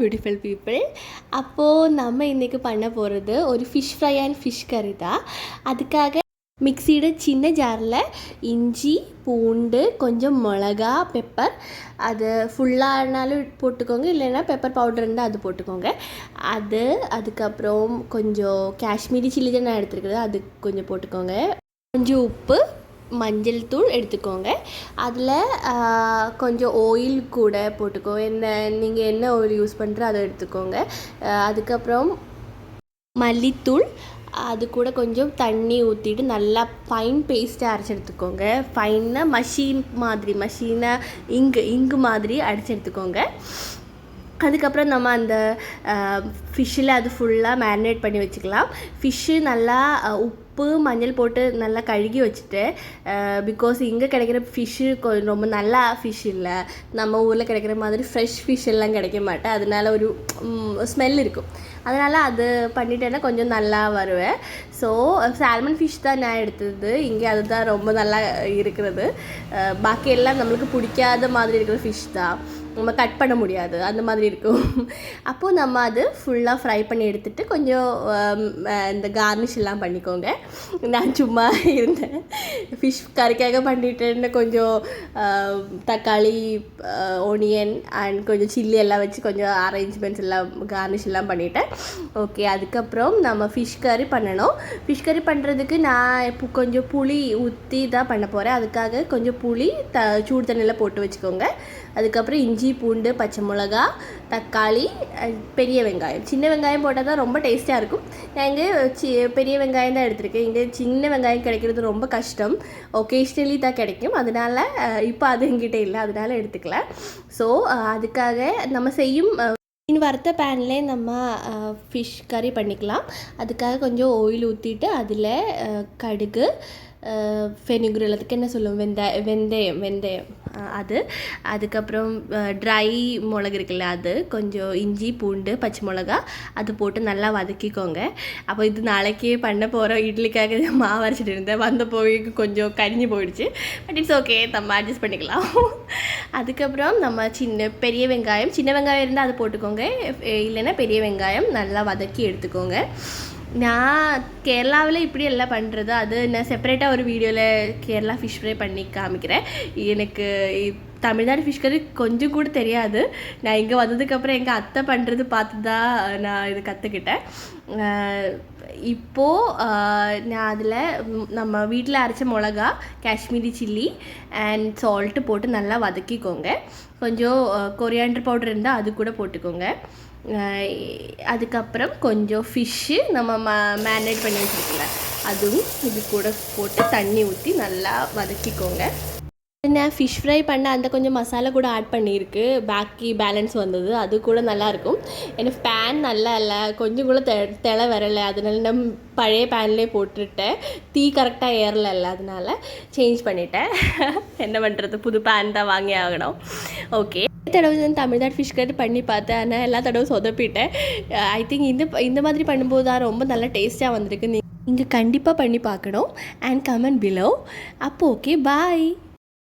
Beautiful people. அப்போது நம்ம இன்றைக்கி பண்ண போகிறது ஒரு ஃபிஷ் ஃப்ரை அண்ட் ஃபிஷ் கறி தான். அதுக்காக மிக்சியோட சின்ன ஜாரில் இஞ்சி, பூண்டு, கொஞ்சம் மிளகா, பெப்பர், அது ஃபுல்லானாலும் போட்டுக்கோங்க, இல்லைன்னா பெப்பர் பவுடர் இருந்தால் அது போட்டுக்கோங்க. அதுக்கப்புறம் கொஞ்சம் காஷ்மீரி சில்லி தான் நான் எடுத்துருக்குறது, அது கொஞ்சம் போட்டுக்கோங்க. கொஞ்சம் உப்பு, மஞ்சள் தூள் எடுத்துக்கோங்க. அதில் கொஞ்சம் ஆயில் கூட போட்டுக்கோங்க. நீங்கள் என்ன ஆயில் யூஸ் பண்ணுறோ அதை எடுத்துக்கோங்க. அதுக்கப்புறம் மல்லித்தூள், அது கூட கொஞ்சம் தண்ணி ஊற்றிட்டு நல்லா ஃபைன் பேஸ்ட்டாக அரைச்சி எடுத்துக்கோங்க. ஃபைனாக மஷீனாக இங்கு மாதிரி அரைச்சி எடுத்துக்கோங்க. அதுக்கப்புறம் நம்ம அந்த ஃபிஷ்ஷில் அது ஃபுல்லாக மேரினேட் பண்ணி வச்சுக்கலாம். ஃபிஷ்ஷு நல்லா உப்பு மஞ்சள் போட்டு நல்லா கழுகி வச்சுட்டு, பிகாஸ் இங்கே கிடைக்கிற ஃபிஷ்ஷு ரொம்ப நல்லா ஃபிஷ் இல்லை, நம்ம ஊரில் கிடைக்கிற மாதிரி ஃப்ரெஷ் ஃபிஷ் எல்லாம் கிடைக்க மாட்டேன், அதனால ஒரு ஸ்மெல் இருக்கும். அதனால் அது பண்ணிட்டேன்னா கொஞ்சம் நல்லா வருவேன். ஸோ சால்மன் ஃபிஷ் தான் நான் எடுத்தது. இங்கே அதுதான் ரொம்ப நல்லா இருக்கிறது. பாக்கி எல்லாம் நம்மளுக்கு பிடிக்காத மாதிரி இருக்கிற ஃபிஷ் தான், நம்ம கட் பண்ண முடியாது, அந்த மாதிரி இருக்கும். அப்போது நம்ம அது ஃபுல்லாக ஃப்ரை பண்ணி எடுத்துகிட்டு கொஞ்சம் இந்த கார்னிஷ் எல்லாம் பண்ணிக்கோங்க. நான் சும்மா இருந்தேன், ஃபிஷ் கறிக்காக பண்ணிட்டேன்னு கொஞ்சம் தக்காளி, ஒனியன் அண்ட் கொஞ்சம் சில்லி எல்லாம் வச்சு கொஞ்சம் அரேஞ்ச்மெண்ட்ஸ் எல்லாம் கார்னிஷ் எல்லாம் பண்ணிட்டேன். ஓகே, அதுக்கப்புறம் நம்ம ஃபிஷ் கறி பண்ணணும். ஃபிஷ் கறி பண்ணுறதுக்கு நான் இப்போ கொஞ்சம் புளி ஊற்றி தான் பண்ண போகிறேன். அதுக்காக கொஞ்சம் புளி சூடு தண்ணியில் போட்டு வச்சுக்கோங்க. அதுக்கப்புறம் இஞ்சி, பூண்டு, பச்சை மிளகா, தக்காளி, பெரிய வெங்காயம். சின்ன வெங்காயம் போட்டால் தான் ரொம்ப டேஸ்ட்டாக இருக்கும். நான் இங்கே பெரிய வெங்காயம் தான் எடுத்திருக்கேன். இங்கே சின்ன வெங்காயம் கிடைக்கிறது ரொம்ப கஷ்டம், ஒகேஷ்னலி தான் கிடைக்கும். அதனால் இப்போ அது எங்கிட்ட இல்லை, அதனால் எடுத்துக்கல. ஸோ அதுக்காக நம்ம செய்யும் வறுத்த பேன்லேயே நம்ம ஃபிஷ் கறி பண்ணிக்கலாம். அதுக்காக கொஞ்சம் ஆயில் ஊற்றிட்டு அதில் கடுகு, ஃபெனுக்ரல், அதுக்கு என்ன சொல்லுவோம், வெந்தயம் அது, அதுக்கப்புறம் ட்ரை மிளகு இருக்குல்ல அது, கொஞ்சம் இஞ்சி, பூண்டு, பச்சை மிளகா, அது போட்டு நல்லா வதக்கிக்கோங்க. அப்போ இது நாளைக்கே பண்ண போகிறோம். இட்லிக்காக மாவு அரைச்சிட்டு இருந்தேன், வந்த போய் கொஞ்சம் கரிஞ்சு போயிடுச்சு. பட் இட்ஸ் ஓகே, நம்ம அட்ஜஸ்ட் பண்ணிக்கலாம். அதுக்கப்புறம் நம்ம பெரிய வெங்காயம், சின்ன வெங்காயம் இருந்தால் அது போட்டுக்கோங்க, இல்லைன்னா பெரிய வெங்காயம் நல்லா வதக்கி எடுத்துக்கோங்க. நான் கேரளாவில் இப்படி எல்லாம் பண்ணுறது, அது நான் செப்பரேட்டாக ஒரு வீடியோவில் கேரளா ஃபிஷ் ஃப்ரை பண்ணி காமிக்கிறேன். எனக்கு தமிழ்நாடு ஃபிஷ் கறி கொஞ்சம் கூட தெரியாது. நான் இங்கே வந்ததுக்கப்புறம் எங்கள் அத்தை பண்ணுறது பார்த்து தான் நான் இது கற்றுக்கிட்டேன். இப்போது நான் அதில் நம்ம வீட்டில் அரைச்ச மிளகா, காஷ்மீரி சில்லி அண்ட் சால்ட்டு போட்டு நல்லா வதக்கிக்கோங்க. கொஞ்சம் கொரியாண்டர் பவுடர் இருந்தால் அது கூட போட்டுக்கோங்க. அதுக்கப்புறம் கொஞ்சம் ஃபிஷ்ஷு நம்ம மேரினேட் பண்ணி வச்சுருக்கல அதுவும் இது கூட போட்டு தண்ணி ஊற்றி நல்லா வதக்கிக்கோங்க. நான் ஃபிஷ் ஃப்ரை பண்ண அந்த கொஞ்சம் மசாலா கூட ஆட் பண்ணியிருக்கு, பாக்கி பேலன்ஸ் வந்தது, அது கூட நல்லாயிருக்கும். எனக்கு பேன் நல்லா இல்லை, கொஞ்சம் கூட திளை வரலை, அதனால நான் பழைய பேன்லேயே போட்டுட்டேன். தீ கரெக்டாக ஏறலை, அதனால சேஞ்ச் பண்ணிட்டேன். என்ன பண்ணுறது, புது பேன் தான் வாங்கி ஆகணும். ஓகே, தடவை நான் தமிழ்நாடு ஃபிஷ் கறி பண்ணி பார்த்தேன், ஆனால் எல்லா தடவை சொதப்பிட்டேன். ஐ திங்க் இந்த மாதிரி பண்ணும்போது தான் ரொம்ப நல்லா டேஸ்ட்டாக வந்திருக்கு. நீங்கள் கண்டிப்பாக பண்ணி பார்க்கணும். And comment below. அப்போ ஓகே, பாய்.